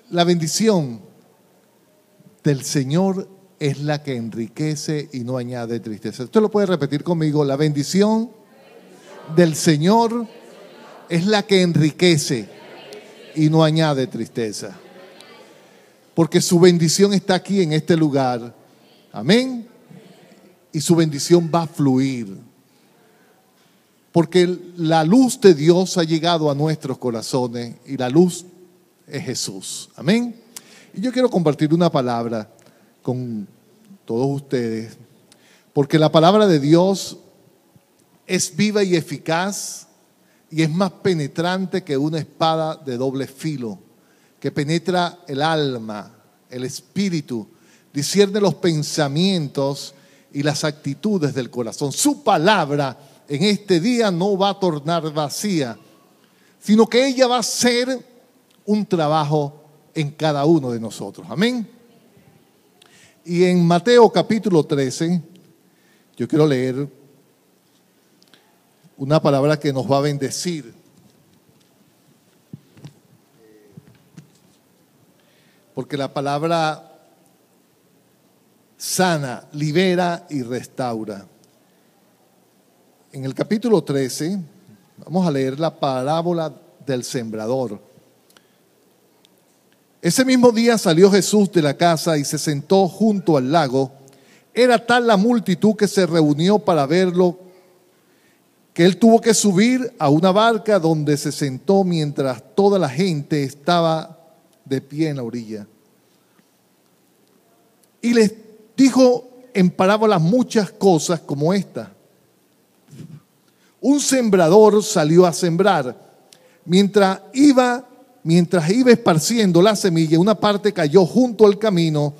La bendición del Señor es la que enriquece y no añade tristeza. Usted lo puede repetir conmigo. La bendición del Señor es la que enriquece y no añade tristeza. Porque su bendición está aquí en este lugar. Amén. Y su bendición va a fluir. Porque la luz de Dios ha llegado a nuestros corazones y la luz es Jesús. Amén. Y yo quiero compartir una palabra con todos ustedes, porque la palabra de Dios es viva y eficaz y es más penetrante que una espada de doble filo, que penetra el alma, el espíritu, discierne los pensamientos y las actitudes del corazón. Su palabra en este día no va a tornar vacía, sino que ella va a ser un trabajo en cada uno de nosotros. Amén. Y en Mateo capítulo 13, yo quiero leer una palabra que nos va a bendecir. Porque la palabra sana, libera y restaura. En el capítulo 13, vamos a leer la parábola del sembrador. Ese mismo día salió Jesús de la casa y se sentó junto al lago. Era tal la multitud que se reunió para verlo, que él tuvo que subir a una barca donde se sentó mientras toda la gente estaba de pie en la orilla. Y les dijo en parábolas muchas cosas como esta. Un sembrador salió a sembrar. Mientras iba esparciendo la semilla, una parte cayó junto al camino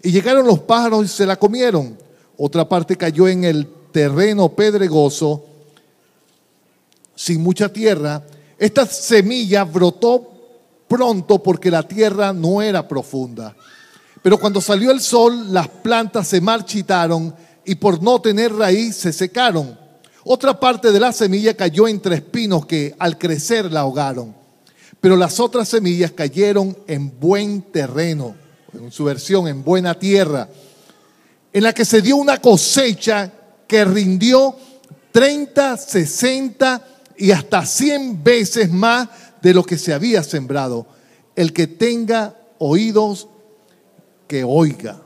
y llegaron los pájaros y se la comieron. Otra parte cayó en el terreno pedregoso, sin mucha tierra. Esta semilla brotó pronto porque la tierra no era profunda. Pero cuando salió el sol, las plantas se marchitaron y por no tener raíz se secaron. Otra parte de la semilla cayó entre espinos que al crecer la ahogaron. Pero las otras semillas cayeron en buen terreno, en su versión, en buena tierra, en la que se dio una cosecha que rindió 30, 60 y hasta 100 veces más de lo que se había sembrado. El que tenga oídos, que oiga.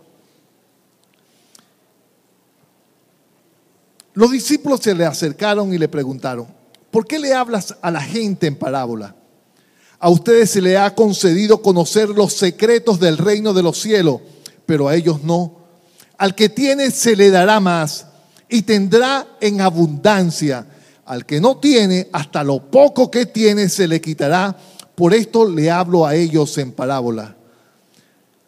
Los discípulos se le acercaron y le preguntaron: ¿por qué le hablas a la gente en parábola? A ustedes se les ha concedido conocer los secretos del reino de los cielos, pero a ellos no. Al que tiene se le dará más y tendrá en abundancia. Al que no tiene, hasta lo poco que tiene se le quitará. Por esto le hablo a ellos en parábola.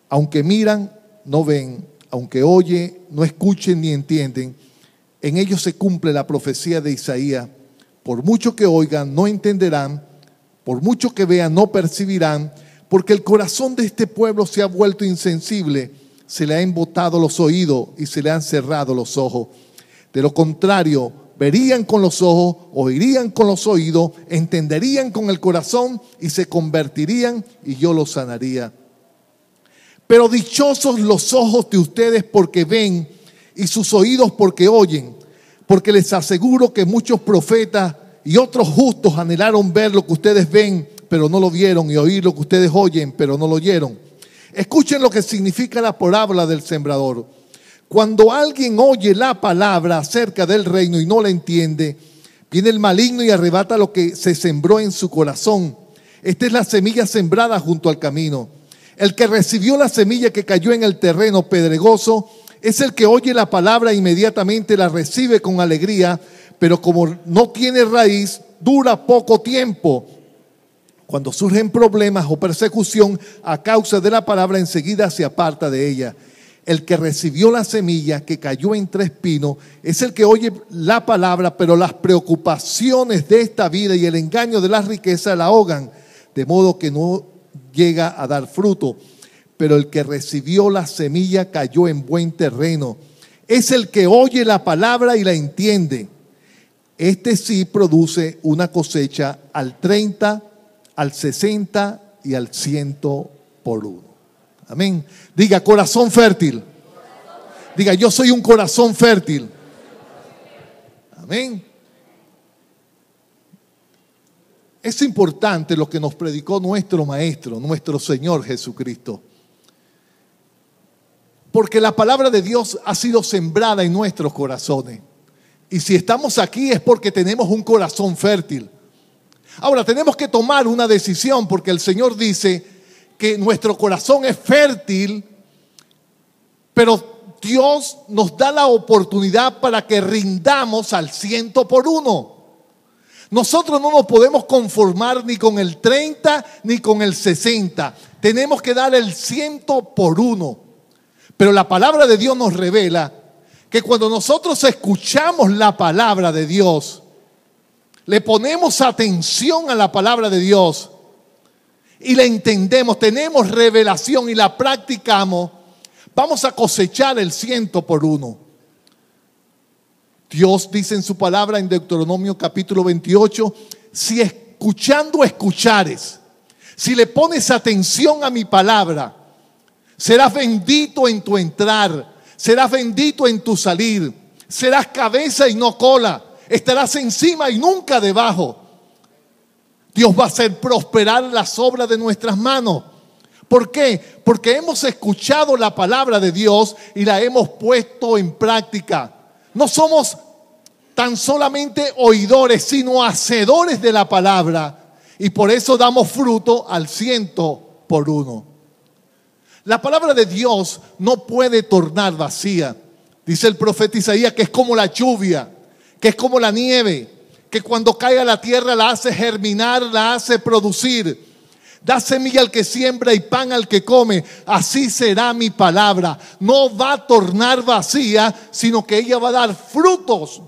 Aunque miran, no ven. Aunque oyen, no escuchen ni entienden. En ellos se cumple la profecía de Isaías. Por mucho que oigan, no entenderán. Por mucho que vean, no percibirán, porque el corazón de este pueblo se ha vuelto insensible, se le ha embotado los oídos y se le han cerrado los ojos. De lo contrario, verían con los ojos, oirían con los oídos, entenderían con el corazón y se convertirían y yo los sanaría. Pero dichosos los ojos de ustedes porque ven y sus oídos porque oyen, porque les aseguro que muchos profetas y otros justos anhelaron ver lo que ustedes ven, pero no lo vieron, y oír lo que ustedes oyen, pero no lo oyeron. Escuchen lo que significa la parábola del sembrador. Cuando alguien oye la palabra acerca del reino y no la entiende, viene el maligno y arrebata lo que se sembró en su corazón. Esta es la semilla sembrada junto al camino. El que recibió la semilla que cayó en el terreno pedregoso es el que oye la palabra e inmediatamente la recibe con alegría, pero como no tiene raíz, dura poco tiempo. Cuando surgen problemas o persecución a causa de la palabra, enseguida se aparta de ella. El que recibió la semilla que cayó entre espinos es el que oye la palabra, pero las preocupaciones de esta vida y el engaño de las riquezas la ahogan, de modo que no llega a dar fruto. Pero el que recibió la semilla cayó en buen terreno. Es el que oye la palabra y la entiende. Este sí produce una cosecha al 30, al 60 y al 100 por uno. Amén. Diga, corazón fértil. Diga, yo soy un corazón fértil. Amén. Es importante lo que nos predicó nuestro Maestro, nuestro Señor Jesucristo. Porque la palabra de Dios ha sido sembrada en nuestros corazones. Y si estamos aquí es porque tenemos un corazón fértil. Ahora tenemos que tomar una decisión porque el Señor dice que nuestro corazón es fértil, pero Dios nos da la oportunidad para que rindamos al 100%. Nosotros no nos podemos conformar ni con el 30 ni con el 60. Tenemos que dar el 100%. Pero la palabra de Dios nos revela que cuando nosotros escuchamos la palabra de Dios, le ponemos atención a la palabra de Dios y la entendemos, tenemos revelación y la practicamos, vamos a cosechar el 100%. Dios dice en su palabra en Deuteronomio capítulo 28, si escuchando escuchares, si le pones atención a mi palabra, serás bendito en tu entrar, serás bendito en tu salir, serás cabeza y no cola, estarás encima y nunca debajo. Dios va a hacer prosperar las obras de nuestras manos. ¿Por qué? Porque hemos escuchado la palabra de Dios y la hemos puesto en práctica. No somos tan solamente oidores, sino hacedores de la palabra. Y por eso damos fruto al 100%. La palabra de Dios no puede tornar vacía. Dice el profeta Isaías que es como la lluvia, que es como la nieve, que cuando cae a la tierra la hace germinar, la hace producir. Da semilla al que siembra y pan al que come. Así será mi palabra. No va a tornar vacía, sino que ella va a dar frutos.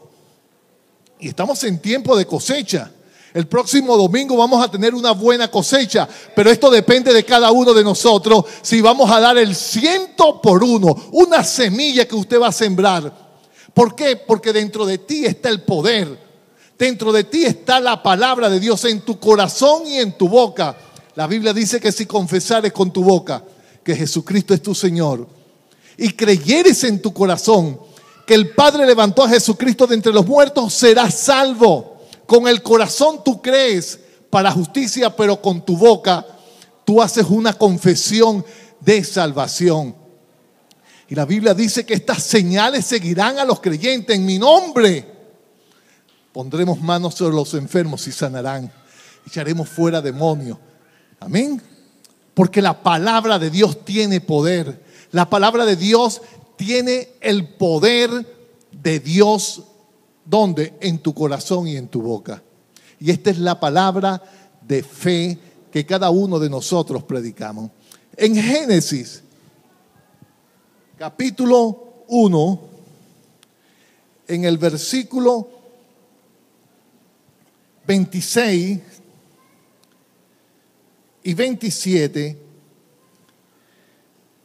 Y estamos en tiempo de cosecha. El próximo domingo vamos a tener una buena cosecha, pero esto depende de cada uno de nosotros, si vamos a dar el 100%, una semilla que usted va a sembrar. ¿Por qué? Porque dentro de ti está el poder, dentro de ti está la palabra de Dios en tu corazón y en tu boca. La Biblia dice que si confesares con tu boca que Jesucristo es tu Señor y creyeres en tu corazón que el Padre levantó a Jesucristo de entre los muertos, serás salvo. Con el corazón tú crees para justicia, pero con tu boca tú haces una confesión de salvación. Y la Biblia dice que estas señales seguirán a los creyentes. En mi nombre pondremos manos sobre los enfermos y sanarán. Echaremos fuera demonios. Amén. Porque la palabra de Dios tiene poder. La palabra de Dios tiene el poder de Dios. ¿Dónde? En tu corazón y en tu boca. Y esta es la palabra de fe que cada uno de nosotros predicamos. En Génesis, capítulo 1, en el versículo 26 y 27,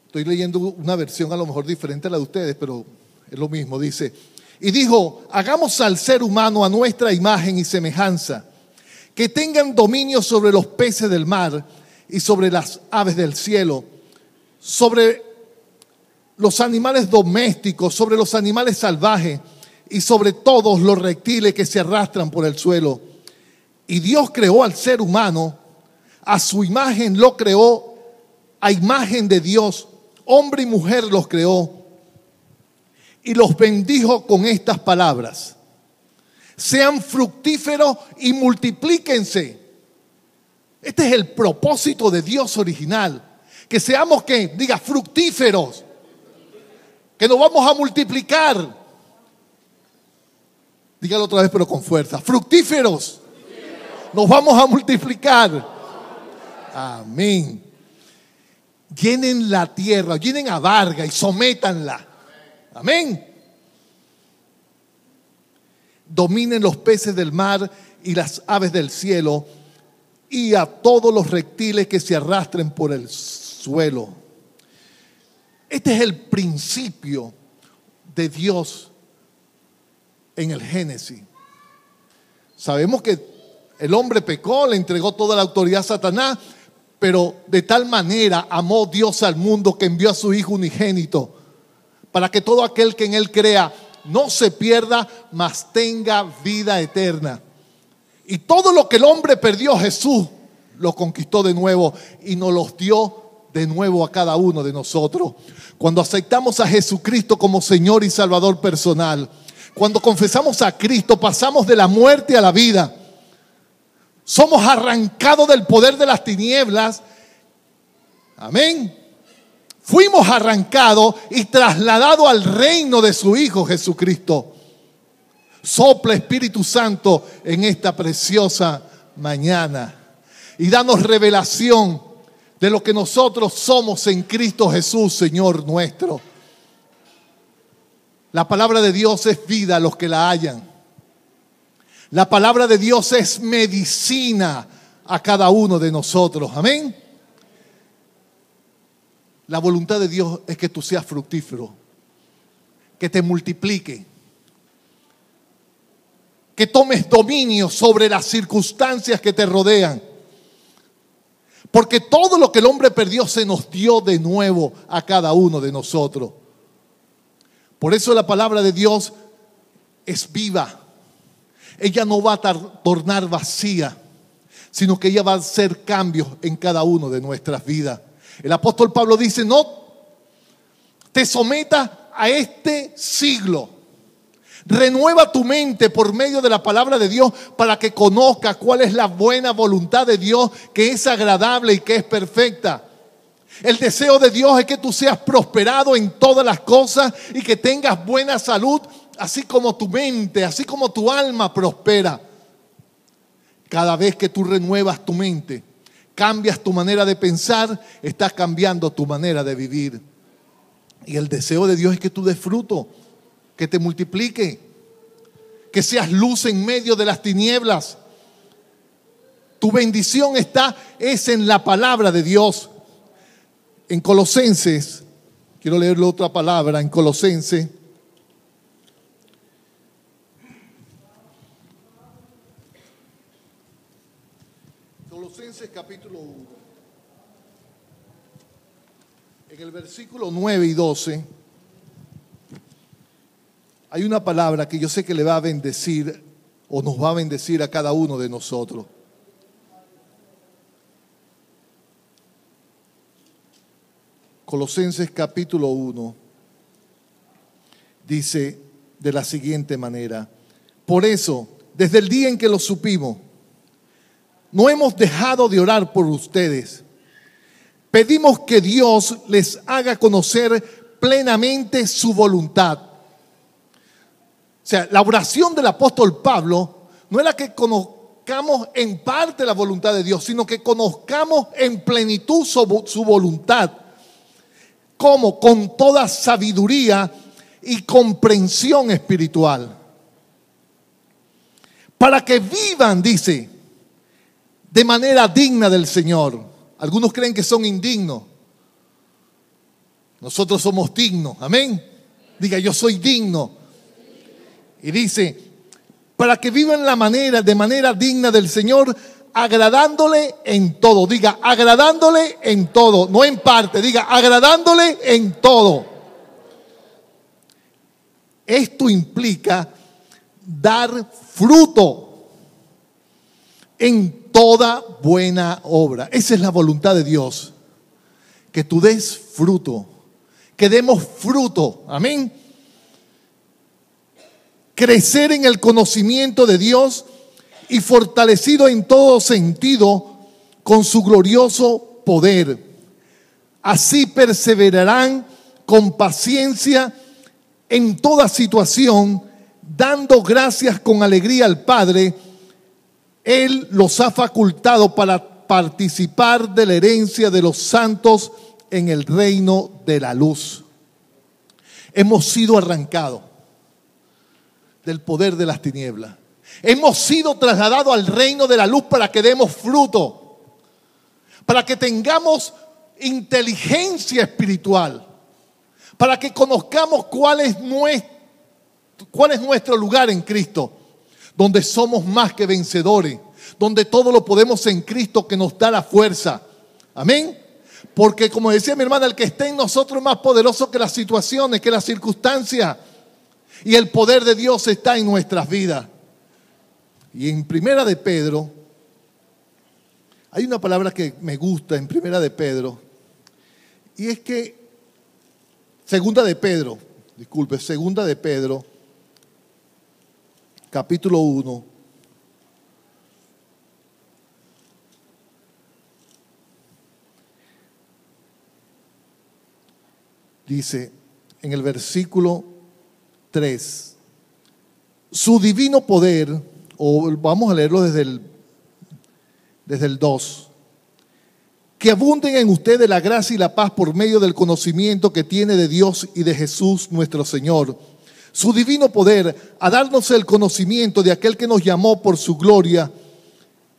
estoy leyendo una versión a lo mejor diferente a la de ustedes, pero es lo mismo, dice: y dijo, hagamos al ser humano a nuestra imagen y semejanza, que tengan dominio sobre los peces del mar y sobre las aves del cielo, sobre los animales domésticos, sobre los animales salvajes y sobre todos los reptiles que se arrastran por el suelo. Y Dios creó al ser humano, a su imagen lo creó, a imagen de Dios, hombre y mujer los creó. Y los bendijo con estas palabras: sean fructíferos y multiplíquense. Este es el propósito de Dios original. Que seamos, que diga, fructíferos. Que nos vamos a multiplicar. Dígalo otra vez pero con fuerza. Fructíferos. Nos vamos a multiplicar. Amén. Llenen la tierra, llenen a Varga y sométanla. Amén. Dominen los peces del mar y las aves del cielo y a todos los reptiles que se arrastren por el suelo. Este es el principio de Dios en el Génesis. Sabemos que el hombre pecó, le entregó toda la autoridad a Satanás, Pero de tal manera amó Dios al mundo que envió a su Hijo unigénito, para que todo aquel que en Él crea no se pierda, mas tenga vida eterna. Y todo lo que el hombre perdió, Jesús lo conquistó de nuevo y nos los dio de nuevo a cada uno de nosotros. Cuando aceptamos a Jesucristo como Señor y Salvador personal, cuando confesamos a Cristo, pasamos de la muerte a la vida. Somos arrancados del poder de las tinieblas. Amén. Fuimos arrancados y trasladados al reino de su Hijo Jesucristo. Sopla Espíritu Santo en esta preciosa mañana y danos revelación de lo que nosotros somos en Cristo Jesús, Señor nuestro. La palabra de Dios es vida a los que la hallan. La palabra de Dios es medicina a cada uno de nosotros. Amén. La voluntad de Dios es que tú seas fructífero, que te multiplique, que tomes dominio sobre las circunstancias que te rodean. Porque todo lo que el hombre perdió se nos dio de nuevo a cada uno de nosotros. Por eso la palabra de Dios es viva. Ella no va a tornar vacía, sino que ella va a hacer cambios en cada uno de nuestras vidas. El apóstol Pablo dice: no te sometas a este siglo. Renueva tu mente por medio de la palabra de Dios para que conozcas cuál es la buena voluntad de Dios, que es agradable y que es perfecta. El deseo de Dios es que tú seas prosperado en todas las cosas y que tengas buena salud, así como tu mente, así como tu alma prospera. Cada vez que tú renuevas tu mente, cambias tu manera de pensar, estás cambiando tu manera de vivir. Y el deseo de Dios es que tú des fruto, que te multiplique, que seas luz en medio de las tinieblas. Tu bendición es en la palabra de Dios. En Colosenses, quiero leerle otra palabra, en Colosenses. Colosenses capítulo 1. En el versículo 9 y 12. Hay una palabra que yo sé que le va a bendecir o nos va a bendecir a cada uno de nosotros. Colosenses capítulo 1 dice de la siguiente manera: por eso, desde el día en que lo supimos, no hemos dejado de orar por ustedes. Pedimos que Dios les haga conocer plenamente su voluntad. O sea, la oración del apóstol Pablo no era que conozcamos en parte la voluntad de Dios, sino que conozcamos en plenitud su voluntad. ¿Cómo? Con toda sabiduría y comprensión espiritual. Para que vivan, dice, de manera digna del Señor. Algunos creen que son indignos. Nosotros somos dignos. Amén. Diga: yo soy digno. Y dice: para que vivan de manera digna del Señor, agradándole en todo. Diga: agradándole en todo, no en parte. Diga: agradándole en todo. Esto implica dar fruto en toda buena obra. Esa es la voluntad de Dios, que tú des fruto, que demos fruto. Amén. Crecer en el conocimiento de Dios y fortalecido en todo sentido con su glorioso poder. Así perseverarán con paciencia en toda situación, dando gracias con alegría al Padre. Él los ha facultado para participar de la herencia de los santos en el reino de la luz. Hemos sido arrancados del poder de las tinieblas. Hemos sido trasladados al reino de la luz para que demos fruto, para que tengamos inteligencia espiritual, para que conozcamos cuál es nuestro lugar en Cristo, donde somos más que vencedores, donde todo lo podemos en Cristo que nos da la fuerza. Amén. Porque como decía mi hermana, el que está en nosotros es más poderoso que las situaciones, que las circunstancias. Y el poder de Dios está en nuestras vidas. Y en Primera de Pedro, hay una palabra que me gusta en Primera de Pedro. Y es que, Segunda de Pedro, capítulo 1. Dice en el versículo 3, su divino poder, o vamos a leerlo desde el 2, que abunden en ustedes la gracia y la paz por medio del conocimiento que tiene de Dios y de Jesús nuestro Señor. Su divino poder a darnos el conocimiento de aquel que nos llamó por su gloria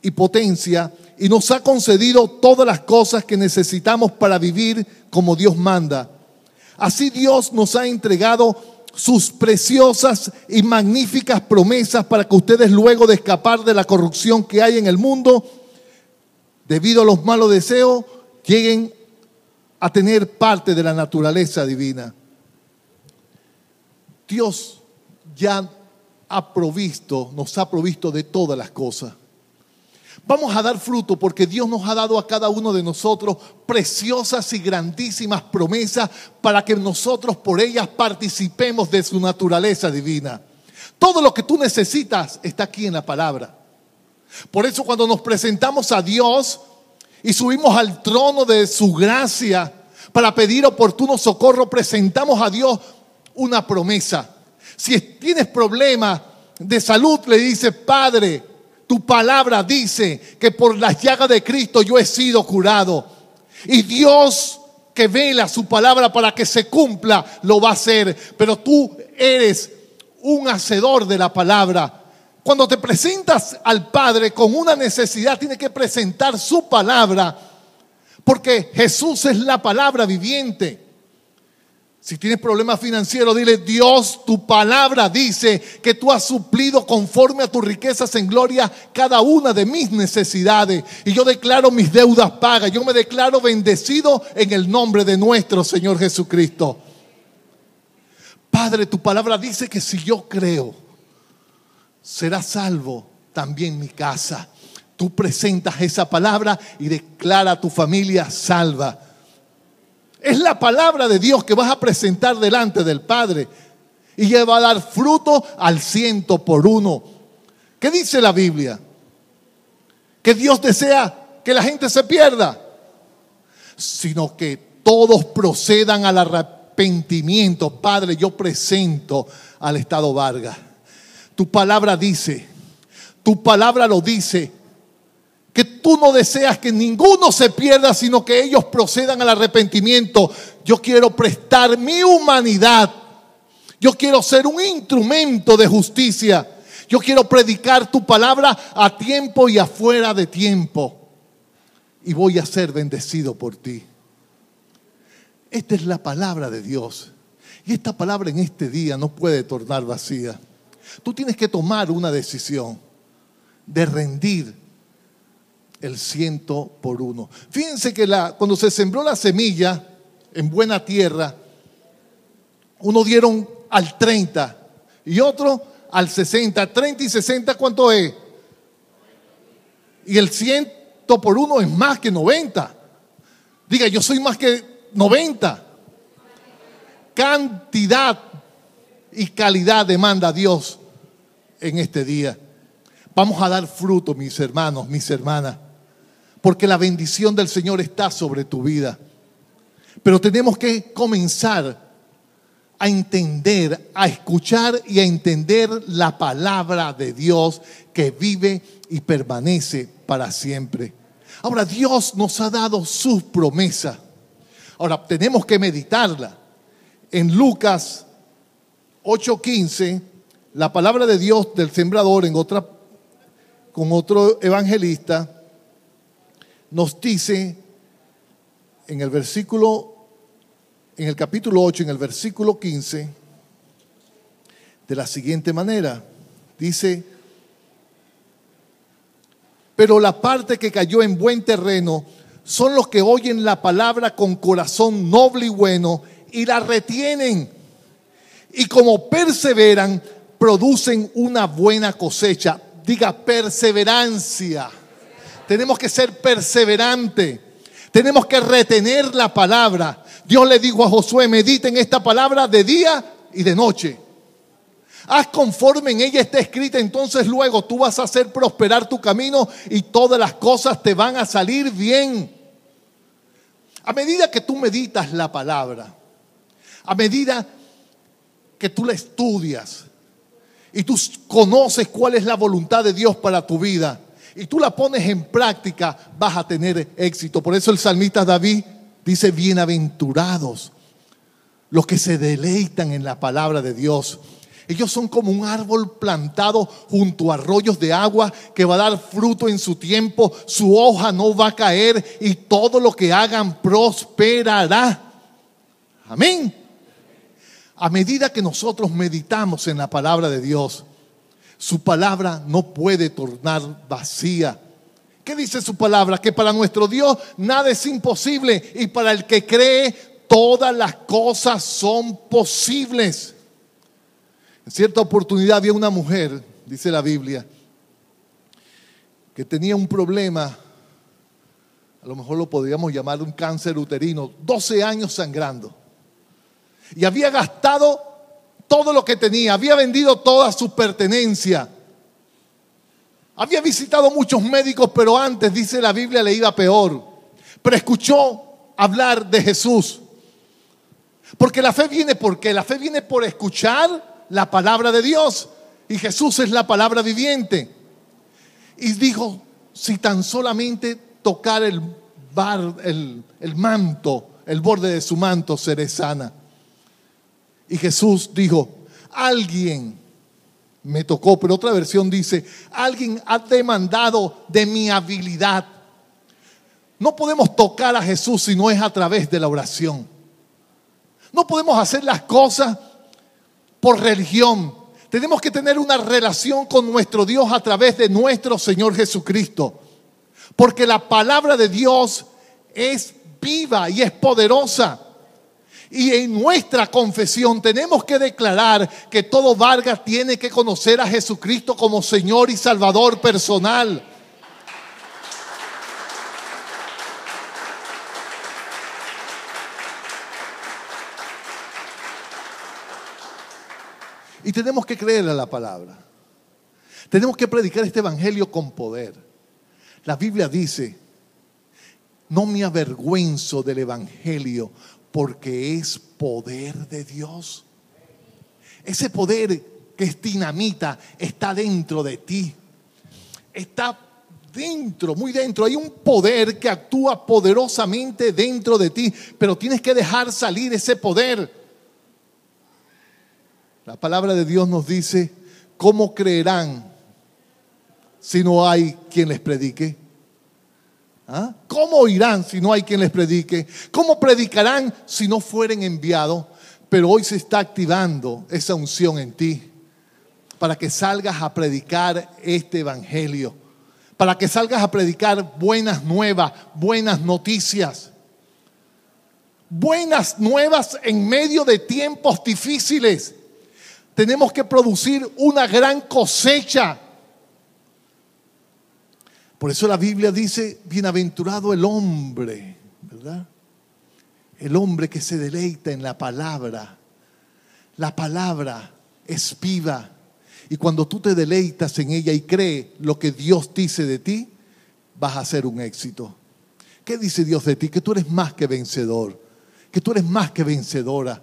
y potencia y nos ha concedido todas las cosas que necesitamos para vivir como Dios manda. Así Dios nos ha entregado sus preciosas y magníficas promesas para que ustedes, luego de escapar de la corrupción que hay en el mundo debido a los malos deseos, lleguen a tener parte de la naturaleza divina. Dios ya nos ha provisto de todas las cosas. Vamos a dar fruto porque Dios nos ha dado a cada uno de nosotros preciosas y grandísimas promesas para que nosotros por ellas participemos de su naturaleza divina. Todo lo que tú necesitas está aquí en la palabra. Por eso cuando nos presentamos a Dios y subimos al trono de su gracia para pedir oportuno socorro, presentamos a Dios una promesa. Si tienes problemas de salud, le dices: Padre, tu palabra dice que por las llagas de Cristo yo he sido curado. Y Dios, que vela su palabra para que se cumpla, lo va a hacer. Pero tú eres un hacedor de la palabra. Cuando te presentas al Padre con una necesidad, tienes que presentar su palabra, porque Jesús es la palabra viviente. Si tienes problemas financieros, dile: Dios, tu palabra dice que tú has suplido conforme a tus riquezas en gloria cada una de mis necesidades. Y yo declaro mis deudas pagas. Yo me declaro bendecido en el nombre de nuestro Señor Jesucristo. Padre, tu palabra dice que si yo creo, será salvo también mi casa. Tú presentas esa palabra y declara a tu familia salva. Es la palabra de Dios que vas a presentar delante del Padre y ella va a dar fruto al 100%. ¿Qué dice la Biblia? Que Dios desea que la gente se pierda, sino que todos procedan al arrepentimiento. Padre, yo presento al Estado Vargas. Tu palabra dice, tu palabra lo dice, que tú no deseas que ninguno se pierda, sino que ellos procedan al arrepentimiento. Yo quiero prestar mi humanidad. Yo quiero ser un instrumento de justicia. Yo quiero predicar tu palabra a tiempo y afuera de tiempo. Y voy a ser bendecido por ti. Esta es la palabra de Dios. Y esta palabra en este día no puede tornar vacía. Tú tienes que tomar una decisión de rendir el 100%. Fíjense que cuando se sembró la semilla en buena tierra, uno dieron al 30 y otro al 60. 30 y 60, ¿cuánto es? Y el 100% es más que 90. Diga: yo soy más que 90. Cantidad y calidad demanda Dios en este día. Vamos a dar fruto, mis hermanos, mis hermanas, porque la bendición del Señor está sobre tu vida. Pero tenemos que comenzar a entender, a escuchar y a entender la palabra de Dios que vive y permanece para siempre. Ahora, Dios nos ha dado sus promesas. Ahora, tenemos que meditarla. En Lucas 8:15, la palabra de Dios del sembrador, con otro evangelista, nos dice en el capítulo 8, en el versículo 15, de la siguiente manera. Dice: pero la parte que cayó en buen terreno son los que oyen la palabra con corazón noble y bueno y la retienen. Y como perseveran, producen una buena cosecha. Diga perseverancia. Tenemos que ser perseverantes. Tenemos que retener la palabra. Dios le dijo a Josué: medita en esta palabra de día y de noche. Haz conforme en ella está escrita, entonces luego tú vas a hacer prosperar tu camino y todas las cosas te van a salir bien. A medida que tú meditas la palabra, a medida que tú la estudias y tú conoces cuál es la voluntad de Dios para tu vida y tú la pones en práctica, vas a tener éxito. Por eso el salmista David dice: bienaventurados los que se deleitan en la palabra de Dios. Ellos son como un árbol plantado junto a arroyos de agua que va a dar fruto en su tiempo, su hoja no va a caer y todo lo que hagan prosperará. Amén. A medida que nosotros meditamos en la palabra de Dios, su palabra no puede tornar vacía. ¿Qué dice su palabra? Que para nuestro Dios nada es imposible y para el que cree todas las cosas son posibles. En cierta oportunidad había una mujer, dice la Biblia, que tenía un problema, a lo mejor lo podríamos llamar un cáncer uterino, 12 años sangrando. Y había gastado todo lo que tenía, había vendido toda su pertenencia. Había visitado muchos médicos, pero antes, dice la Biblia, le iba peor. Pero escuchó hablar de Jesús. Porque la fe viene, ¿por qué? La fe viene por escuchar la palabra de Dios. Y Jesús es la palabra viviente. Y dijo: si tan solamente tocar el manto, el borde de su manto, seré sana. Y Jesús dijo: alguien me tocó, pero otra versión dice: alguien ha demandado de mi habilidad. No podemos tocar a Jesús si no es a través de la oración. No podemos hacer las cosas por religión. Tenemos que tener una relación con nuestro Dios a través de nuestro Señor Jesucristo. Porque la palabra de Dios es viva y es poderosa. Y en nuestra confesión tenemos que declarar que todo Vargas tiene que conocer a Jesucristo como Señor y Salvador personal. Y tenemos que creer a la palabra. Tenemos que predicar este evangelio con poder. La Biblia dice: no me avergüenzo del evangelio porque es poder de Dios. Ese poder que es dinamita está dentro de ti. Está dentro, muy dentro. Hay un poder que actúa poderosamente dentro de ti, pero tienes que dejar salir ese poder. La palabra de Dios nos dice: ¿cómo creerán si no hay quien les predique? ¿Ah? ¿Cómo oirán si no hay quien les predique? ¿Cómo predicarán si no fueren enviados? Pero hoy se está activando esa unción en ti para que salgas a predicar este evangelio, para que salgas a predicar buenas nuevas, buenas noticias. Buenas nuevas en medio de tiempos difíciles. Tenemos que producir una gran cosecha. Por eso la Biblia dice: bienaventurado el hombre, ¿verdad? El hombre que se deleita en la palabra. La palabra es viva. Y cuando tú te deleitas en ella y crees lo que Dios dice de ti, vas a ser un éxito. ¿Qué dice Dios de ti? Que tú eres más que vencedor. Que tú eres más que vencedora.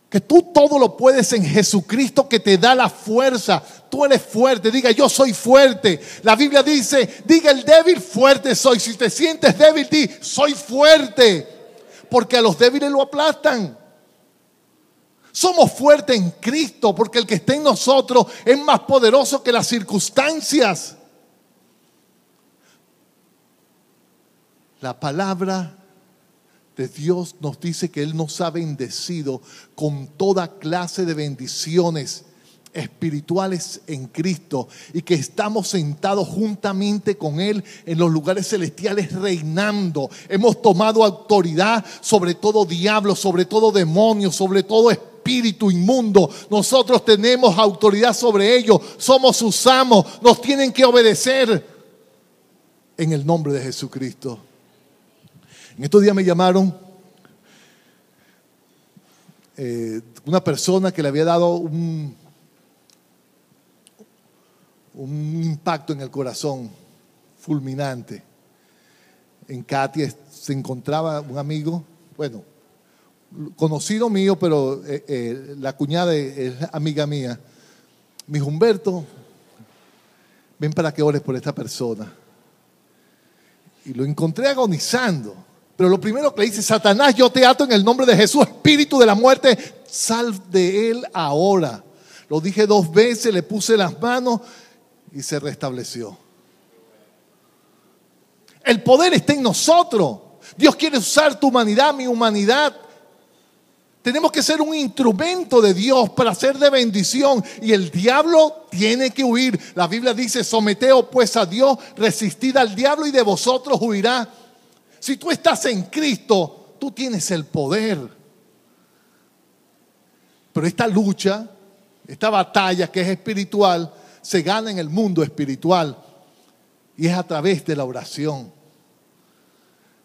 Que tú todo lo puedes en Jesucristo que te da la fuerza. Tú eres fuerte. Diga: yo soy fuerte. La Biblia dice: diga el débil, fuerte soy. Si te sientes débil, di: soy fuerte. Porque a los débiles lo aplastan. Somos fuertes en Cristo, porque el que está en nosotros es más poderoso que las circunstancias. La palabra de Dios nos dice que Él nos ha bendecido con toda clase de bendiciones espirituales en Cristo y que estamos sentados juntamente con Él en los lugares celestiales reinando. Hemos tomado autoridad sobre todo diablo, sobre todo demonio, sobre todo espíritu inmundo. Nosotros tenemos autoridad sobre ellos, somos sus amos, nos tienen que obedecer en el nombre de Jesucristo. En estos días me llamaron una persona que le había dado un impacto en el corazón fulminante. En Katia se encontraba un amigo, bueno, conocido mío, pero la cuñada es amiga mía. Me dijo: Humberto, ven para que ores por esta persona. Y lo encontré agonizando. Pero lo primero que le dice: Satanás, yo te ato en el nombre de Jesús, espíritu de la muerte, sal de él ahora. Lo dije 2 veces, le puse las manos y se restableció. El poder está en nosotros. Dios quiere usar tu humanidad, mi humanidad. Tenemos que ser un instrumento de Dios para ser de bendición. Y el diablo tiene que huir. La Biblia dice: someteos pues a Dios, resistid al diablo y de vosotros huirá. Si tú estás en Cristo, tú tienes el poder. Pero esta lucha, esta batalla que es espiritual, se gana en el mundo espiritual y es a través de la oración.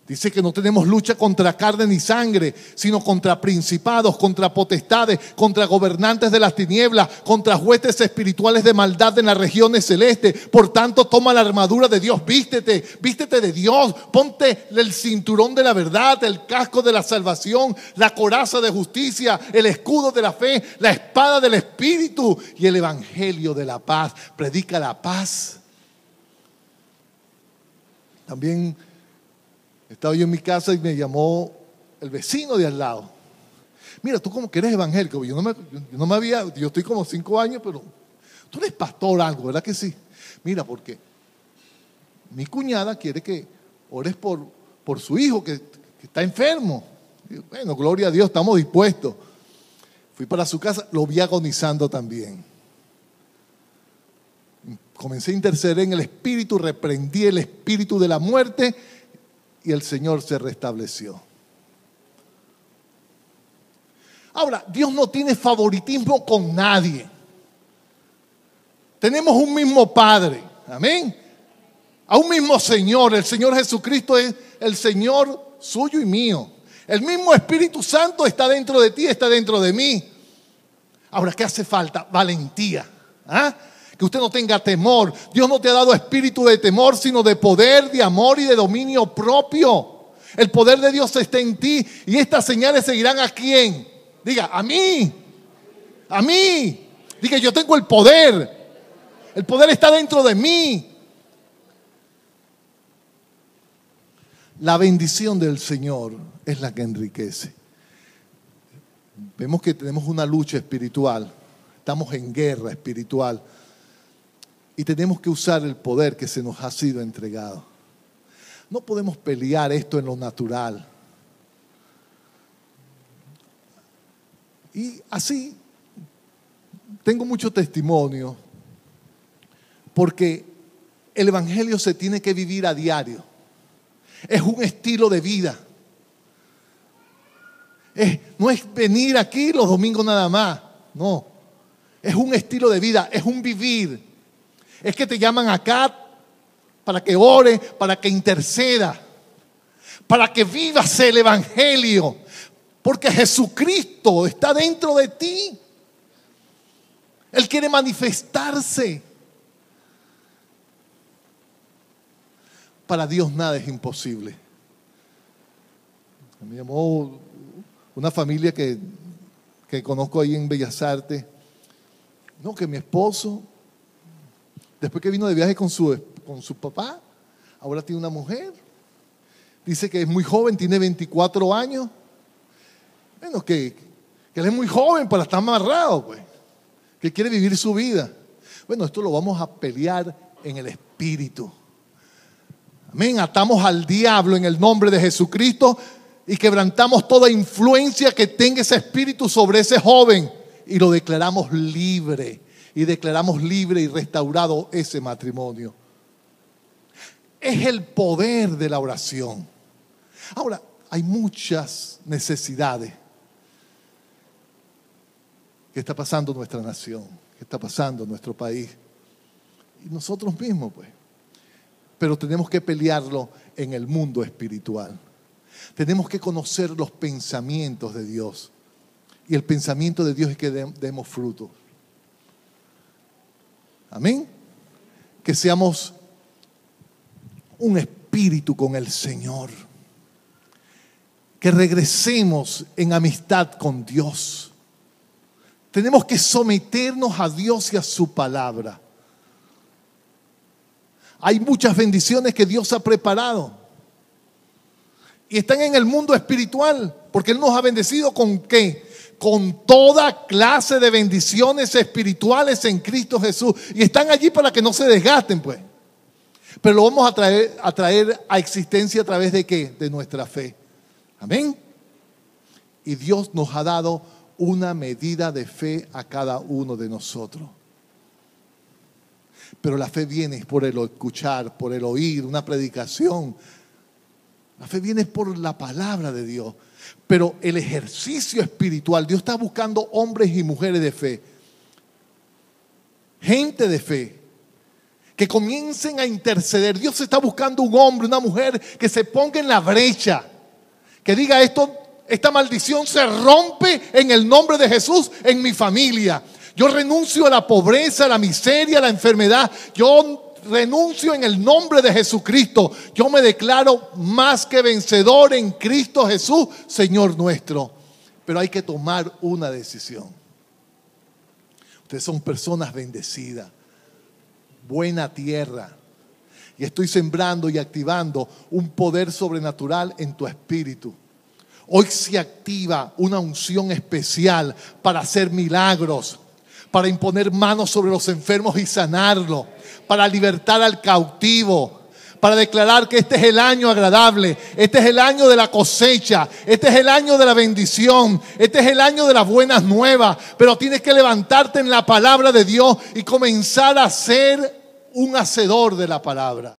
Dice que no tenemos lucha contra carne ni sangre, sino contra principados, contra potestades, contra gobernantes de las tinieblas, contra huestes espirituales de maldad en las regiones celestes. Por tanto, toma la armadura de Dios, vístete de Dios, ponte el cinturón de la verdad, el casco de la salvación, la coraza de justicia, el escudo de la fe, la espada del Espíritu y el evangelio de la paz. Predica la paz. También estaba yo en mi casa y me llamó el vecino de al lado. Mira, tú como que eres evangélico. Yo estoy como 5 años, pero tú eres pastor algo, ¿verdad que sí? Mira, porque mi cuñada quiere que ores por su hijo que está enfermo. Y bueno, gloria a Dios, estamos dispuestos. Fui para su casa, lo vi agonizando también. Comencé a interceder en el espíritu, reprendí el espíritu de la muerte y el Señor se restableció. Ahora, Dios no tiene favoritismo con nadie. Tenemos un mismo Padre, amén. A un mismo Señor. El Señor Jesucristo es el Señor suyo y mío. El mismo Espíritu Santo está dentro de ti, está dentro de mí. Ahora, ¿qué hace falta? Valentía. Que usted no tenga temor. Dios no te ha dado espíritu de temor, sino de poder, de amor y de dominio propio. El poder de Dios está en ti. Y estas señales seguirán ¿a quién? Diga, a mí. A mí. Diga, yo tengo el poder. El poder está dentro de mí. La bendición del Señor es la que enriquece. Vemos que tenemos una lucha espiritual. Estamos en guerra espiritual. Y tenemos que usar el poder que se nos ha sido entregado. No podemos pelear esto en lo natural. Y así, tengo mucho testimonio, porque el evangelio se tiene que vivir a diario. Es un estilo de vida. No es venir aquí los domingos nada más. No. Es un estilo de vida, es un vivir. Es que te llaman acá para que ore, para que interceda, para que vivas el evangelio, porque Jesucristo está dentro de ti. Él quiere manifestarse. Para Dios nada es imposible. Me llamó una familia que conozco ahí en Bellas Artes. No, que mi esposo, después que vino de viaje con su papá, ahora tiene una mujer. Dice que es muy joven, tiene 24 años. Bueno, que él es muy joven para estar amarrado, pues. Que quiere vivir su vida. Bueno, esto lo vamos a pelear en el espíritu. Amén. Atamos al diablo en el nombre de Jesucristo y quebrantamos toda influencia que tenga ese espíritu sobre ese joven y lo declaramos libre. y declaramos libre y restaurado ese matrimonio. Es el poder de la oración. Ahora, hay muchas necesidades que está pasando en nuestra nación, que está pasando en nuestro país. Y nosotros mismos, pues. Pero tenemos que pelearlo en el mundo espiritual. Tenemos que conocer los pensamientos de Dios. Y el pensamiento de Dios es que demos fruto. Amén. Que seamos un espíritu con el Señor. Que regresemos en amistad con Dios. Tenemos que someternos a Dios y a su palabra. Hay muchas bendiciones que Dios ha preparado. Y están en el mundo espiritual. Porque Él nos ha bendecido ¿con qué? Con toda clase de bendiciones espirituales en Cristo Jesús. Y están allí para que no se desgasten, pues. Pero lo vamos a traer a existencia a través de ¿qué? De nuestra fe. Amén. Y Dios nos ha dado una medida de fe a cada uno de nosotros. Pero la fe viene por el escuchar, por el oír, una predicación. La fe viene por la palabra de Dios. Pero el ejercicio espiritual, Dios está buscando hombres y mujeres de fe. Gente de fe. Que comiencen a interceder. Dios está buscando un hombre, una mujer que se ponga en la brecha. Que diga esta maldición se rompe en el nombre de Jesús en mi familia. Yo renuncio a la pobreza, a la miseria, a la enfermedad. Yo renuncio en el nombre de Jesucristo. Yo me declaro más que vencedor en Cristo Jesús, Señor nuestro. Pero hay que tomar una decisión. Ustedes son personas bendecidas. Buena tierra. Y estoy sembrando y activando un poder sobrenatural en tu espíritu. Hoy se activa una unción especial para hacer milagros, para imponer manos sobre los enfermos y sanarlos, para libertar al cautivo, para declarar que este es el año agradable, este es el año de la cosecha, este es el año de la bendición, este es el año de las buenas nuevas. Pero tienes que levantarte en la palabra de Dios y comenzar a ser un hacedor de la palabra.